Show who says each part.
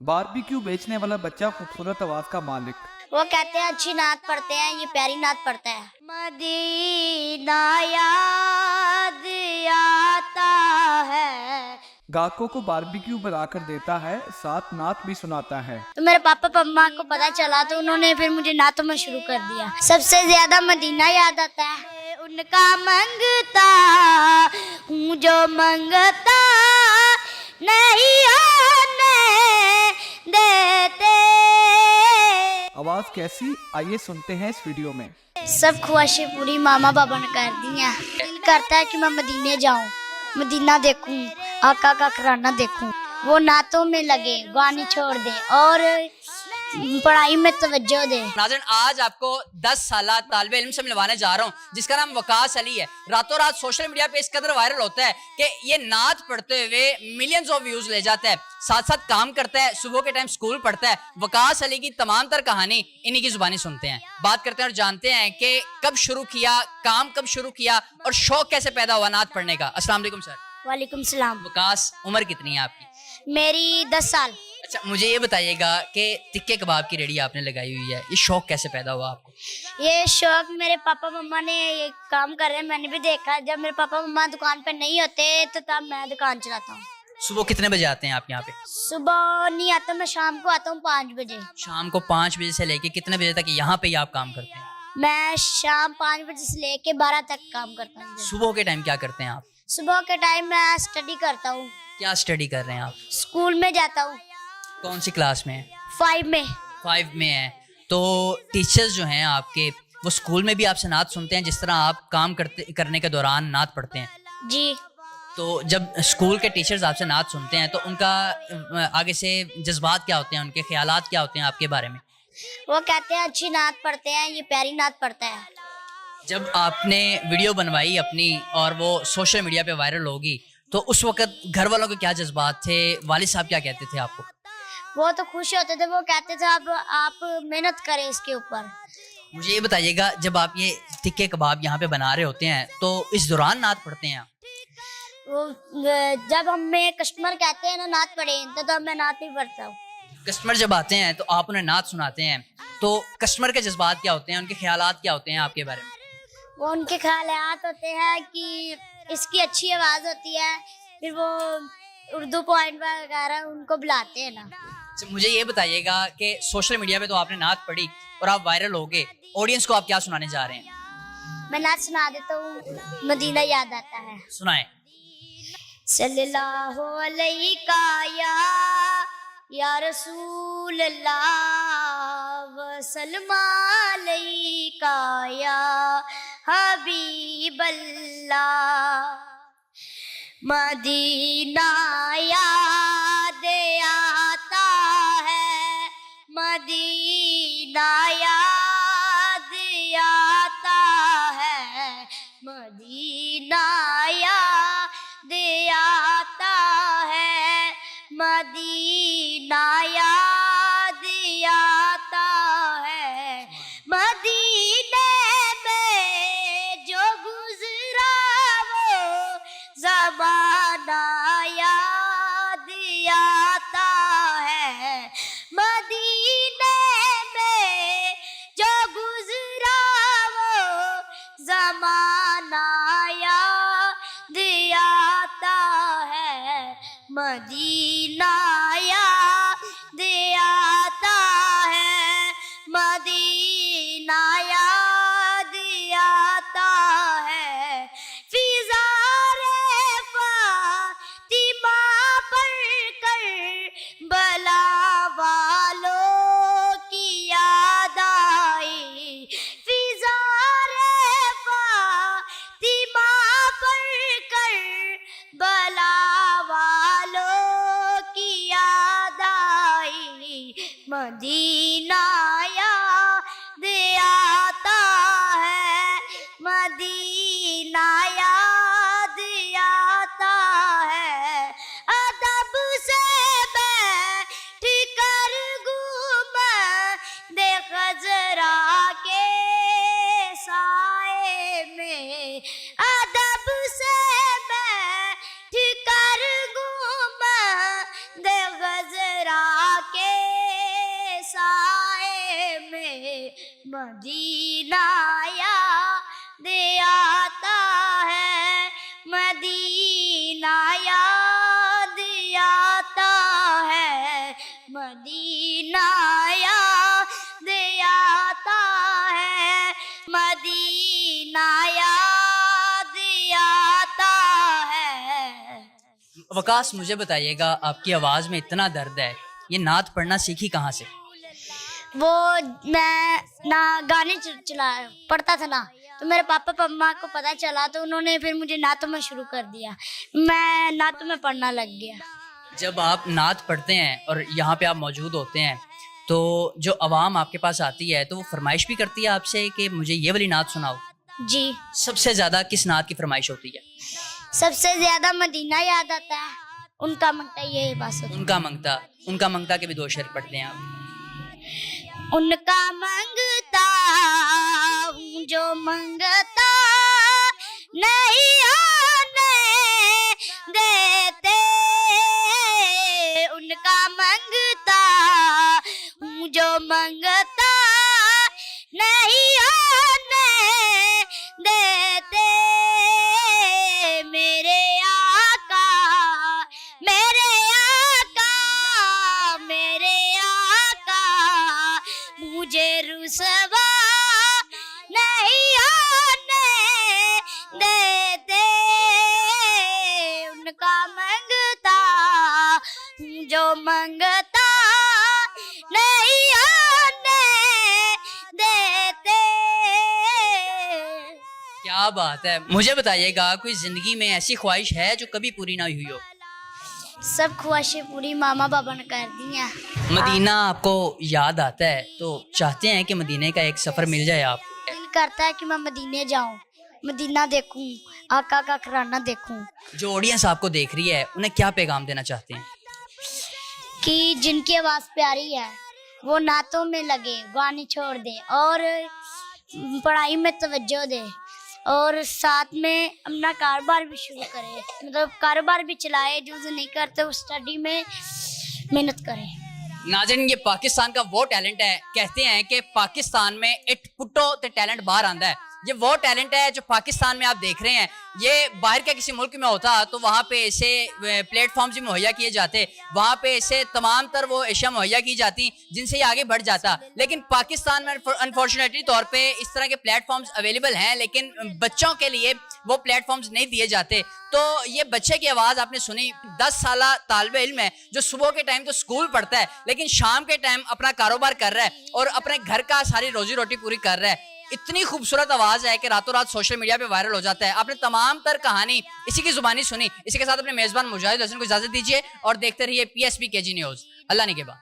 Speaker 1: Barbecue बेचने वाला बच्चा खूबसूरत आवाज का मालिक।
Speaker 2: वो कहते हैं अच्छी नात पढ़ते हैं, ये प्यारी नात पढ़ता है। मदीना याद आता है।
Speaker 1: गाहकों को बारबेक्यू बनाकर देता है, साथ नात भी सुनाता है।
Speaker 2: तो मेरे पापा पम्मा को पता चला तो उन्होंने फिर मुझे नातों में शुरू कर दिया। सबसे ज्यादा मदीना याद आता है। उनका मंगता हूँ जो मंगता नहीं होने देते।
Speaker 1: आवाज कैसी, आइए सुनते हैं इस वीडियो में।
Speaker 2: सब ख्वाहिशें पूरी मामा बाबा ने कर दी हैं। दिल करता है कि मैं मदीने जाऊं, मदीना देखूं, आका का कराना देखूं। वो नातों में लगे, गानी छोड़ दे और पढ़ाई में तवज्जो दे।
Speaker 3: नाज़रीन, आज आपको 10 साला तालिबे इल्म से मिलवाने जा रहा हूँ जिसका नाम वकास अली है। रातों रात सोशल मीडिया पे इस कदर वायरल होता है कि ये नात पढ़ते हुए मिलियंस ऑफ व्यूज ले जाता है, साथ साथ काम करता है, सुबह के टाइम स्कूल पढ़ता है। वकास अली की तमाम तर कहानी इन्हीं की जुबानी सुनते हैं, बात करते हैं और जानते हैं कि कब शुरू किया, काम कब शुरू किया और शौक कैसे पैदा हुआ नात पढ़ने का। अस्सलाम वालेकुम सर।
Speaker 2: वालेकुम सलाम।
Speaker 3: वकास, उम्र कितनी है आपकी?
Speaker 2: मेरी 10 साल।
Speaker 3: अच्छा, मुझे ये बताइएगा कि टिक्के कबाब की रेडी आपने लगाई हुई है, ये शौक कैसे पैदा हुआ आपको?
Speaker 2: ये शौक मेरे पापा मम्मा ने ये काम कर रहे हैं, मैंने भी देखा। जब मेरे पापा मम्मा दुकान पे नहीं होते तो तब मैं दुकान चलाता हूँ।
Speaker 3: सुबह कितने बजे आते हैं आप यहाँ पे?
Speaker 2: सुबह नहीं आता, मैं शाम को आता हूँ 5 बजे।
Speaker 3: शाम को 5 बजे से लेके कितने बजे तक यहाँ पे ही आप काम करते हैं?
Speaker 2: मैं शाम 5 बजे से लेके 12 तक काम करता हूँ।
Speaker 3: सुबह के टाइम क्या करते हैं आप?
Speaker 2: सुबह के टाइम मैं स्टडी करता हूँ।
Speaker 3: क्या स्टडी कर रहे हैं आप?
Speaker 2: स्कूल में जाता हूँ।
Speaker 3: कौन सी क्लास में?
Speaker 2: 5 में।
Speaker 3: 5 में है। तो टीचर्स जो हैं आपके, वो स्कूल में भी आपसे नात सुनते हैं जिस तरह आप काम करने के दौरान नात पढ़ते हैं?
Speaker 2: जी।
Speaker 3: तो जब स्कूल के टीचर्स आपसे नात सुनते हैं तो उनका आगे से जज्बात क्या होते हैं, उनके ख्यालात क्या होते हैं आपके बारे में?
Speaker 2: वो कहते हैं अच्छी नात पढ़ते हैं, ये प्यारी नात पढ़ता है।
Speaker 3: जब आपने वीडियो बनवाई अपनी और वो सोशल मीडिया पे वायरल होगी तो उस वक्त घर वालों के क्या जज्बात थे, वालिद साहब क्या कहते थे आपको?
Speaker 2: वो तो खुश होते थे, वो कहते थे आप मेहनत करें इसके ऊपर।
Speaker 3: मुझे ये बताइएगा, जब आप ये टिक्के कबाब यहाँ पे बना रहे होते हैं तो इस दौरान नात पढ़ते हैं आप?
Speaker 2: वो जब हमें कस्टमर कहते हैं ना नात पढ़े तो मैं नात ही पढ़ता हूँ।
Speaker 3: कस्टमर जब आते हैं तो आप उन्हें नात सुनाते हैं, तो कस्टमर के जज्बात क्या होते हैं, उनके ख्यालात क्या होते हैं आपके बारे में?
Speaker 2: वो उनके ख्यालात होते हैं कि इसकी अच्छी आवाज़ होती है, फिर वो उर्दू पॉइंट वगैरह उनको बुलाते हैं ना।
Speaker 3: मुझे ये बताइएगा कि सोशल मीडिया पे तो आपने नात पढ़ी और आप वायरल हो गए, ऑडियंस को आप क्या सुनाने जा रहे हैं?
Speaker 2: मैं नात सुना देता हूँ, मदीना याद आता है।
Speaker 3: सुनाएं।
Speaker 2: सल्लल्लाहु अलैहि या रसूल अल्लाह वसल्लम अलैका या हबीब अल्लाह। मदीना याद आता है, मदीना याद आता है, मदीना याद आता है, मदीना याद आता है। मदीने में जो गुजरा वो ज़माना याद आता है। मदीने में जो गुजरा वो ज़माना याद आता है। मदीना याद आता है, मदीना याद आता है। फिज़ारे फातिमा पर कर बला वालों की याद आई। फिज़ारे फातिमा पर कर बला वालों की याद आई। मदीना याद आता है, मदीना याद आता है। अदब से बैठ कर घूमदे खजरा के साए में, अदब से बैठ कर घूमदे खजरा के मदीना याद आता है, मदीना याद आता है, मदीना याद आता है, मदीना याद आता है।
Speaker 3: वकास, मुझे बताइएगा, आपकी आवाज़ में इतना दर्द है, ये नात पढ़ना सीखी कहाँ से?
Speaker 2: वो मैं ना गाने चला पढ़ता था ना, तो मेरे पापा पम्मा को पता चला, तो उन्होंने फिर मुझे नातों में शुरू कर दिया, मैं नातों में पढ़ना लग गया।
Speaker 3: जब आप नात पढ़ते हैं और यहाँ पे आप मौजूद होते हैं, तो जो आवाम आपके पास आती है तो वो फरमाइश भी करती है आपसे कि मुझे ये वाली नात सुनाओ?
Speaker 2: जी।
Speaker 3: सबसे ज़्यादा किस नात की फरमाइश होती है?
Speaker 2: सबसे ज्यादा मदीना याद आता है, उनका मंगता ये बस होता है।
Speaker 3: उनका मंगता के भी 2 शेर पढ़ते हैं आप।
Speaker 2: उनका मंगता हूँ जो मंगता नहीं आने देते, उनका मंगता हूँ जो मंगता नहीं आने देते, मेरे आका मेरे आका मेरे आका मुझे रुसवा नहीं आने देते, उनका मंगता हूँ जो मंगता नहीं आने देते।
Speaker 3: क्या बात है। मुझे बताइएगा, कोई ज़िंदगी में ऐसी ख्वाहिश है जो कभी पूरी ना हुई हो?
Speaker 2: सब ख्वाहिशें पूरी मामा बाबा ने कर दी हैं।
Speaker 3: मदीना आपको याद आता है तो चाहते हैं कि मदीने का एक सफ़र मिल जाए आप?
Speaker 2: दिल करता है कि मैं मदीने जाऊं, मदीना देखूं, आका का घराना देखूं।
Speaker 3: जो ऑडियंस आपको देख रही है उन्हें क्या पैगाम देना चाहते हैं?
Speaker 2: कि जिनकी आवाज़ प्यारी है वो नातों में लगे, गाने छोड़ दे और पढ़ाई में तवज्जो दे, और साथ में अपना कारोबार भी शुरू करे, मतलब कारोबार भी चलाए, जो नहीं करते वो स्टडी में मेहनत करें।
Speaker 3: नाज़रीन, ये पाकिस्तान का वो टैलेंट है, कहते हैं कि पाकिस्तान में इट पुट्टो ते टैलेंट बाहर आंदा है। ये वो टैलेंट है जो पाकिस्तान में आप देख रहे हैं। ये बाहर के किसी मुल्क में होता तो वहाँ पे ऐसे प्लेटफॉर्म्स भी मुहैया किए जाते, वहाँ पे ऐसे तमाम तर वो एशिया मुहैया की जाती जिनसे ये आगे बढ़ जाता। लेकिन पाकिस्तान में अनफॉर्चुनेटली तौर पे इस तरह के प्लेटफॉर्म्स अवेलेबल हैं, लेकिन बच्चों के लिए वो प्लेटफॉर्म्स नहीं दिए जाते। तो ये बच्चे की आवाज़ आपने सुनी, 10 साला तालिब इल्म है जो सुबह के टाइम तो स्कूल पढ़ता है, लेकिन शाम के टाइम अपना कारोबार कर रहा है और अपने घर का सारी रोजी रोटी पूरी कर रहा है। इतनी खूबसूरत आवाज़ है कि रातों रात सोशल मीडिया पे वायरल हो जाता है। आपने तमाम तर कहानी इसी की जुबानी सुनी। इसी के साथ अपने मेज़बान मुजाहिद हसन को इजाज़त दीजिए और देखते रहिए PSB KG न्यूज़। अल्लाह ने के बाद।